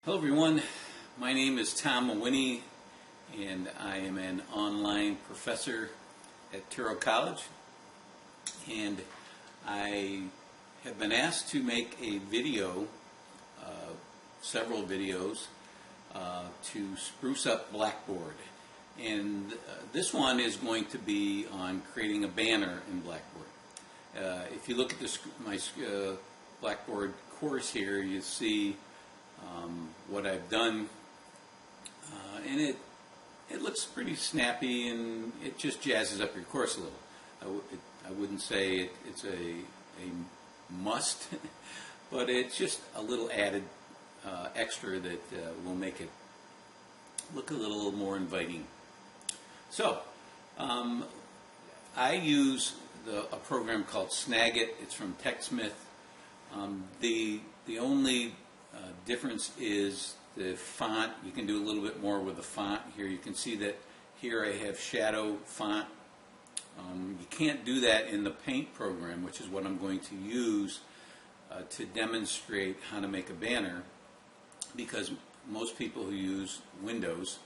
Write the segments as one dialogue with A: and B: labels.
A: Hello everyone, my name is Tom Mawhinney and I am an online professor at Turo College, and I have been asked to make a video, several videos, to spruce up Blackboard, and this one is going to be on creating a banner in Blackboard. If you look at my Blackboard course here, you see what I've done, and it looks pretty snappy, and it just jazzes up your course a little. I wouldn't say it's a must, but it's just a little added extra that will make it look a little more inviting. So I use a program called Snagit. It's from TechSmith. The only difference is the font. You can do a little bit more with the font here. You can see that here I have shadow font. You can't do that in the Paint program, which is what I'm going to use to demonstrate how to make a banner, because most people who use Windows,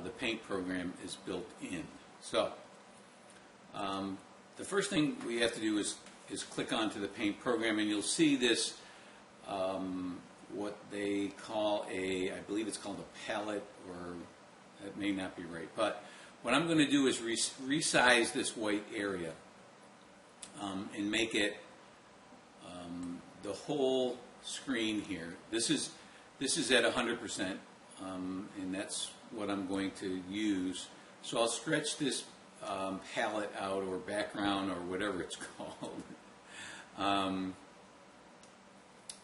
A: the Paint program is built in. So the first thing we have to do is click onto the Paint program, and you'll see this what they call I believe it's called a palette, or that may not be right, but what I'm going to do is resize this white area and make it the whole screen here. This is at 100%, and that's what I'm going to use. So I'll stretch this palette out, or background, or whatever it's called.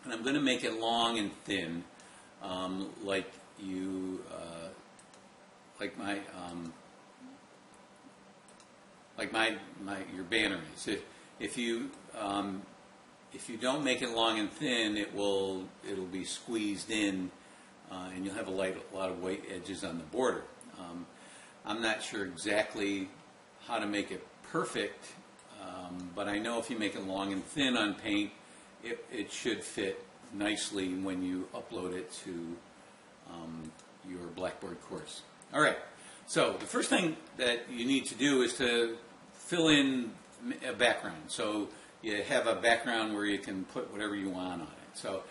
A: And I'm going to make it long and thin, like your banner is. If you don't make it long and thin, it'll be squeezed in, and you'll have a lot of white edges on the border. I'm not sure exactly how to make it perfect, but I know if you make it long and thin on Paint, it should fit nicely when you upload it to your Blackboard course. All right, so the first thing that you need to do is to fill in a background. So you have a background where you can put whatever you want on it. So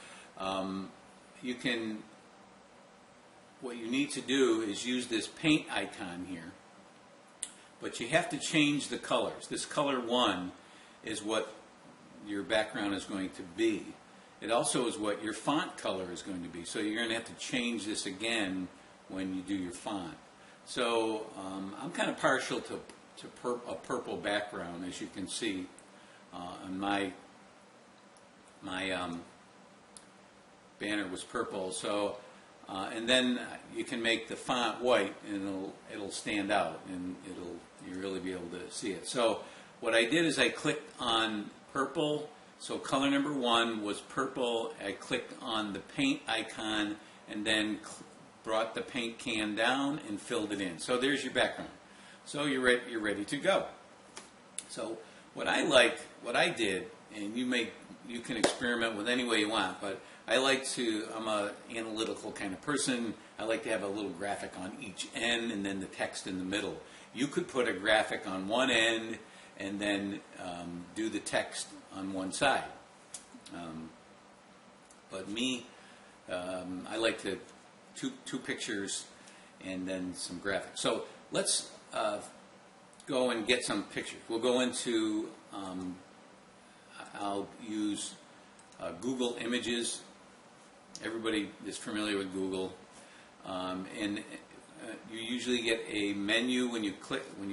A: what you need to do is use this paint icon here, but you have to change the colors. This color 1 is what your background is going to be. It also is what your font color is going to be. So you're going to have to change this again when you do your font. So I'm kind of partial to a purple background, as you can see on my banner was purple. So and then you can make the font white, and it'll stand out, and you'll really be able to see it. So what I did is I clicked on purple. So color number 1 was purple. I clicked on the paint icon and then brought the paint can down and filled it in. So there's your background. So you're ready to go. So what I did, and you can experiment with any way you want, but I'm an analytical kind of person. I like to have a little graphic on each end and then the text in the middle. You could put a graphic on one end and then do the text on one side. But me, I like to two pictures and then some graphics. So let's go and get some pictures. We'll go into, I'll use Google Images. Everybody is familiar with Google. And you usually get a menu when you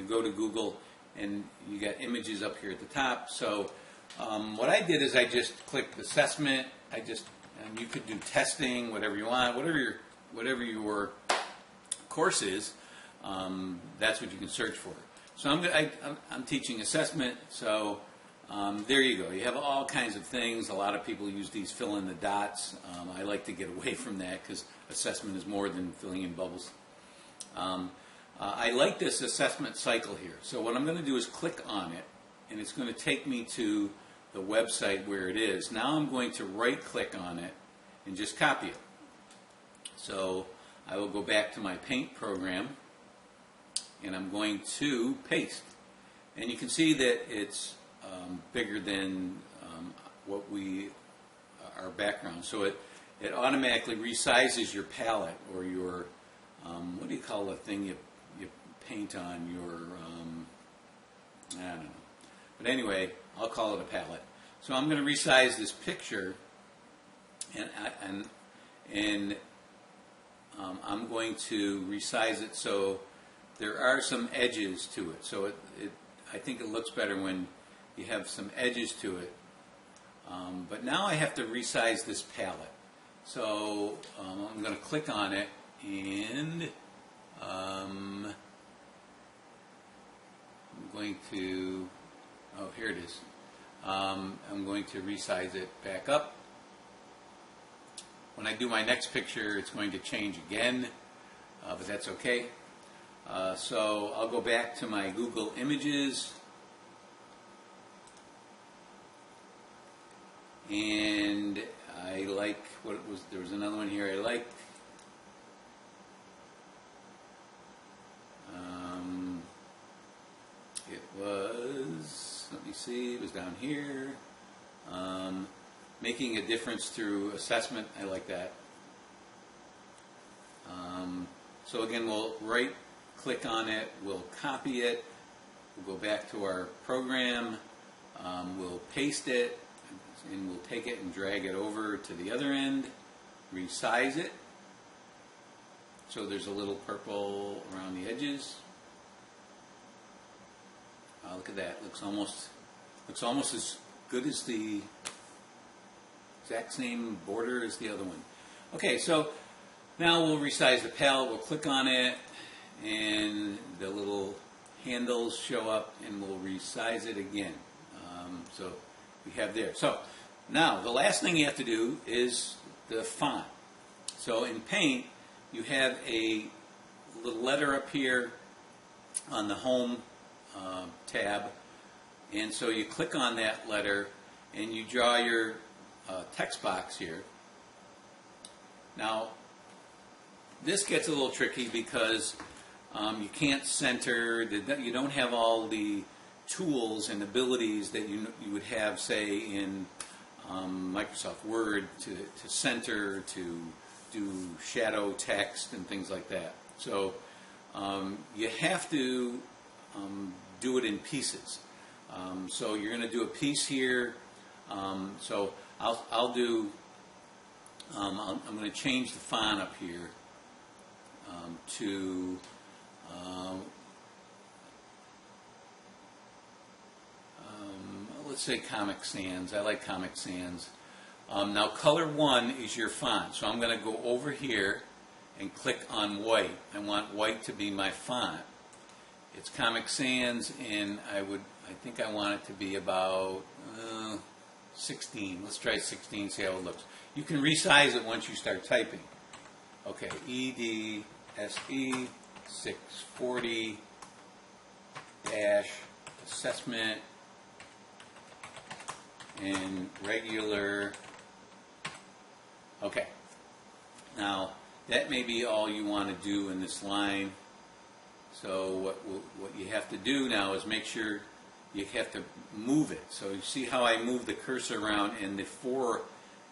A: go to Google, and you got images up here at the top. So what I did is I just clicked assessment. And you could do testing, whatever you want, whatever your course is. That's what you can search for. So I'm teaching assessment. So there you go. You have all kinds of things. A lot of people use these fill in the dots. I like to get away from that because assessment is more than filling in bubbles. I like this assessment cycle here. So what I'm going to do is click on it, and it's going to take me to the website where it is. Now I'm going to right click on it and just copy it. So I will go back to my paint program and I'm going to paste. And you can see that it's bigger than what our background. So it automatically resizes your palette or your, what do you call the thing you paint on your, I don't know. But anyway, I'll call it a palette. So I'm going to resize this picture and I'm going to resize it so there are some edges to it. So I think it looks better when you have some edges to it. But now I have to resize this palette. So I'm going to click on it and I'm going to, oh, here it is. I'm going to resize it back up. When I do my next picture, it's going to change again, but that's okay. So I'll go back to my Google Images, and I like what it was. There was another one here I liked. It was, let me see, it was down here. Making a difference through assessment, I like that. So again, we'll right click on it, we'll copy it, we'll go back to our program, we'll paste it, and we'll take it and drag it over to the other end, resize it, so there's a little purple around the edges. Look at that, looks almost as good as the exact same border as the other one. Okay, so now we'll resize the palette, we'll click on it, and the little handles show up, and we'll resize it again. So we have there. So now the last thing you have to do is the font. So in Paint, you have a little letter up here on the Home tab, and so you click on that letter and you draw your text box here. Now this gets a little tricky because you can't center, you don't have all the tools and abilities that you would have, say, in Microsoft Word to center, to do shadow text and things like that. So you have to do it in pieces. So you're going to do a piece here. So I'm going to change the font up here to let's say Comic Sans. I like Comic Sans. Now color 1 is your font. So I'm going to go over here and click on white. I want white to be my font. It's Comic Sans, and I think I want it to be about 16. Let's try 16, see how it looks. You can resize it once you start typing. Okay, EDSE 640 dash assessment and regular. Okay, now that may be all you want to do in this line. So what you have to do now is make sure you have to move it. So you see how I move the cursor around and the 4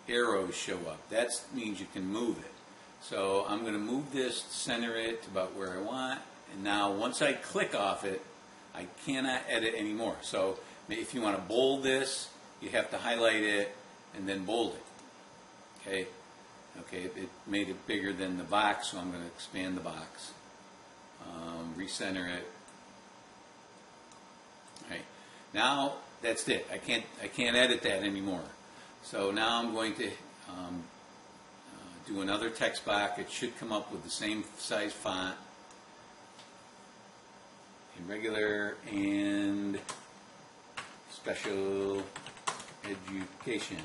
A: arrows show up. That means you can move it. So I'm going to move this, center it to about where I want, and now once I click off it, I cannot edit anymore. So if you want to bold this, you have to highlight it and then bold it. Okay? Okay, it made it bigger than the box, so I'm going to expand the box. Recenter it. Right. Now that's it. I can't edit that anymore. So now I'm going to do another text box. It should come up with the same size font in regular and special education.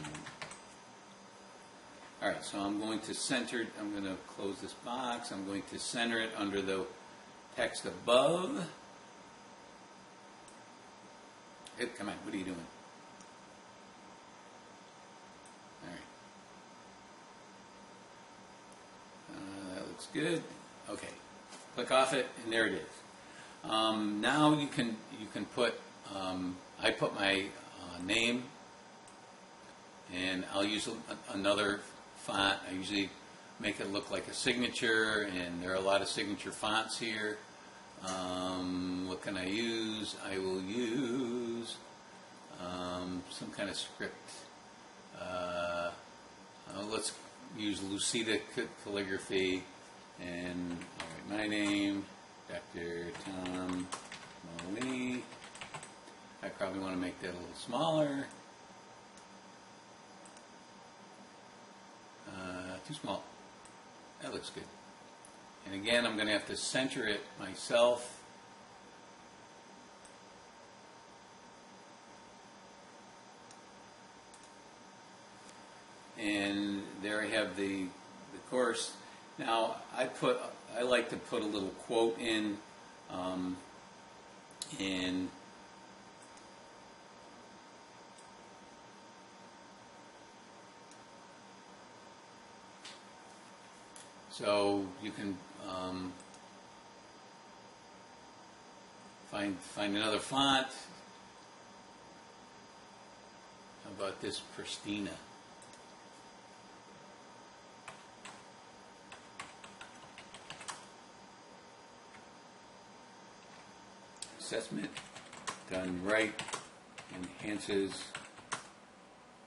A: Alright, so I'm going to center, I'm going to close this box, I'm going to center it under the text above. Hey, come on, what are you doing? Alright. good. Okay, click off it, and there it is. Now you can put. I put my name, and I'll use another font. I usually make it look like a signature, and there are a lot of signature fonts here. What can I use? I will use some kind of script. Let's use Lucida calligraphy, and all right, my name, Dr. Tom Mulvaney. I probably want to make that a little smaller. Too small. That looks good. And again, I'm going to have to center it myself. And there I have the course. Now I like to put a little quote in, and so you can find another font. How about this Pristina? Assessment done right enhances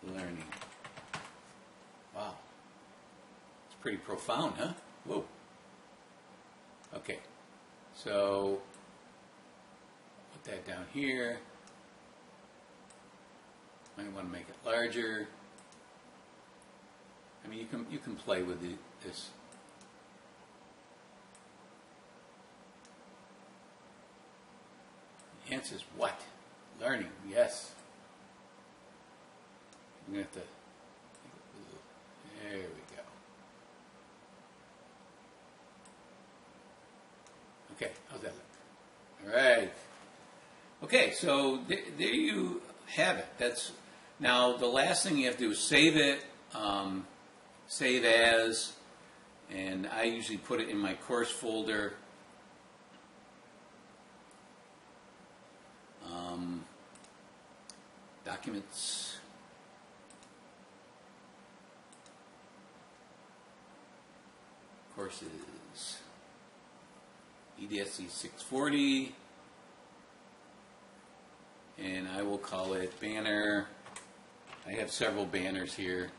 A: learning. Wow. It's pretty profound, huh? Whoa. Okay. So put that down here. Might want to make it larger. I mean, you can play with this. Enhances what? Learning, yes. I'm going to have to, there we go. Okay, how's that look? All right. Okay, so there you have it. That's now the last thing you have to do is save it, save as, and I usually put it in my course folder. Documents. Courses. EDSC 640. And I will call it banner. I have several banners here.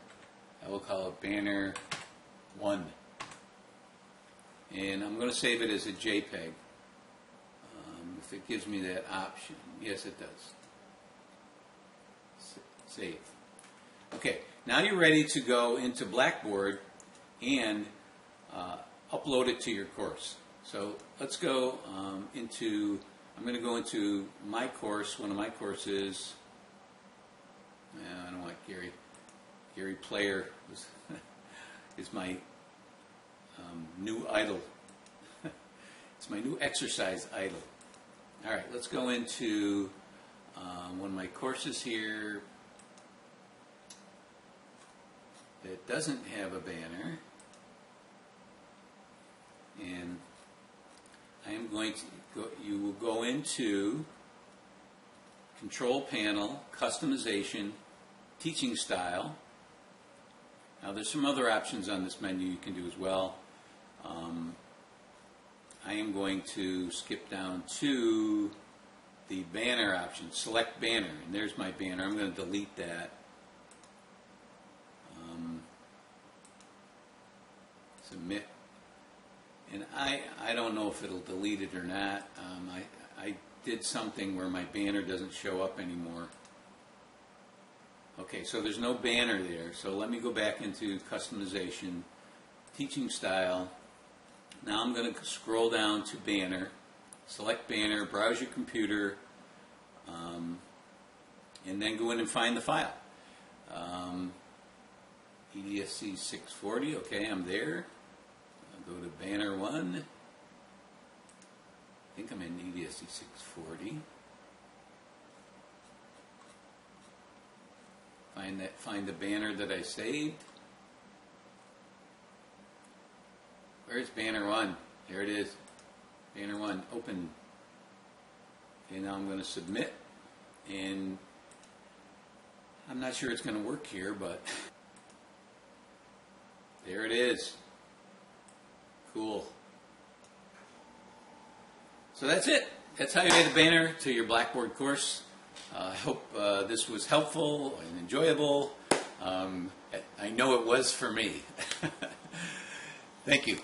A: I will call it banner 1. And I'm going to save it as a JPEG. If it gives me that option. Yes, it does. Save. Okay, now you're ready to go into Blackboard and upload it to your course. So let's go I'm going to go into my course, one of my courses. I don't want Gary Player is my new idol. It's my new exercise idol. All right, let's go into one of my courses here that doesn't have a banner, and I am going to go, you will go into Control Panel, Customization, Teaching Style. Now there's some other options on this menu you can do as well. I am going to skip down to the banner option, select banner, and there's my banner. I'm going to delete that. Submit. And I don't know if it'll delete it or not. I did something where my banner doesn't show up anymore. Okay, so there's no banner there. So let me go back into Customization, Teaching Style. Now I'm going to scroll down to Banner, select Banner, browse your computer, and then go in and find the file. EDSC 640, okay, I'm there. I'll go to Banner 1. I think I'm in EDSC 640. Find the banner that I saved. Where's banner 1? There it is. Banner 1, open. Okay, now I'm going to submit, and I'm not sure it's going to work here, but there it is. Cool. So that's it. That's how you made the banner to your Blackboard course. I hope this was helpful and enjoyable. I know it was for me. Thank you.